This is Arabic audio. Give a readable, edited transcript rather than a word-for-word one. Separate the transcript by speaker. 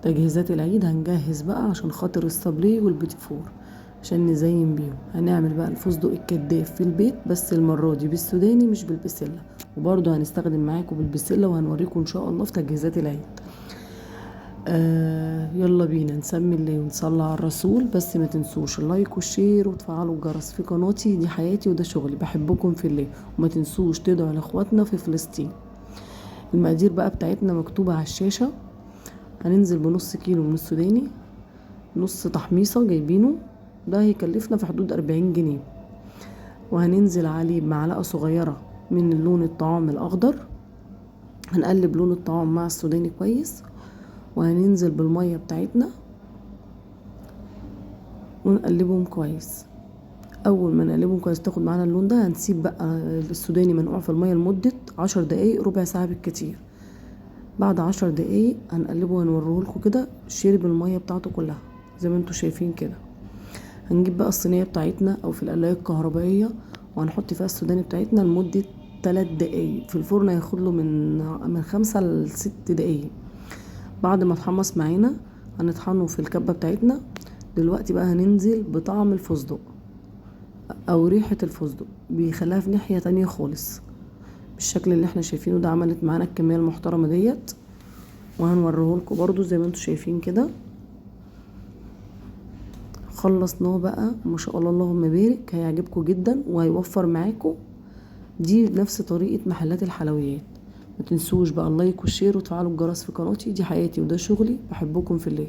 Speaker 1: تجهيزات العيد هنجهز بقى عشان خاطر الصابليه والبيتي فور عشان نزين بيهم. هنعمل بقى الفستق الكداف في البيت، بس المرة دي بالسوداني مش بالبسلة، وبرضه هنستخدم معاكم بالبسلة وهنوريكم ان شاء الله في تجهيزات العيد. يلا بينا نسمي الله ونصلي على الرسول. بس ما تنسوش اللايك والشير وتفعلوا الجرس في قناتي، دي حياتي وده شغلي، بحبكم في الله. وما تنسوش تدعوا لاخواتنا في فلسطين. المقادير بقى بتاعتنا مكتوبة على الشاشة. هننزل بنص كيلو من السوداني، نص تحميصة جايبينه، ده هيكلفنا في حدود 40 جنيه. وهننزل عليه بمعلقة صغيرة من لون الطعام الأخضر. هنقلب لون الطعام مع السوداني كويس، وهننزل بالمية بتاعتنا ونقلبهم كويس. اول ما نقلبهم كويس تاخد معانا اللون ده، هنسيب بقى السوداني منقوع في المية لمدة 10 دقايق، ربع ساعة بالكتير. بعد 10 دقايق هنقلبه وهنوريهولكوا كده شرب المية بتاعته كلها زي ما انتوا شايفين كده. هنجيب بقى الصينية بتاعتنا او في القلاية الكهربائية، وهنحط فيها السوداني بتاعتنا لمدة 3 دقايق. في الفرن هياخد له من 5 ل6 دقايق. بعد ما اتحمص معانا هنطحنه في الكبة بتاعتنا. دلوقتي بقى هننزل بطعم الفستق او ريحة الفستق، بيخليها في ناحية تانية خالص بالشكل اللي احنا شايفينه ده. عملت معانا الكمية المحترمة ديت، وهنوريهولكوا برضو زي ما انتوا شايفين كده. خلصناه بقى ما شاء الله اللهم بارك، هيعجبكم جدا وهيوفر معاكم. دي نفس طريقة محلات الحلويات. ما تنسوش بقى اللايك والشير وتفعلوا الجرس في قناتي، دي حياتي وده شغلي، بحبكم في الله.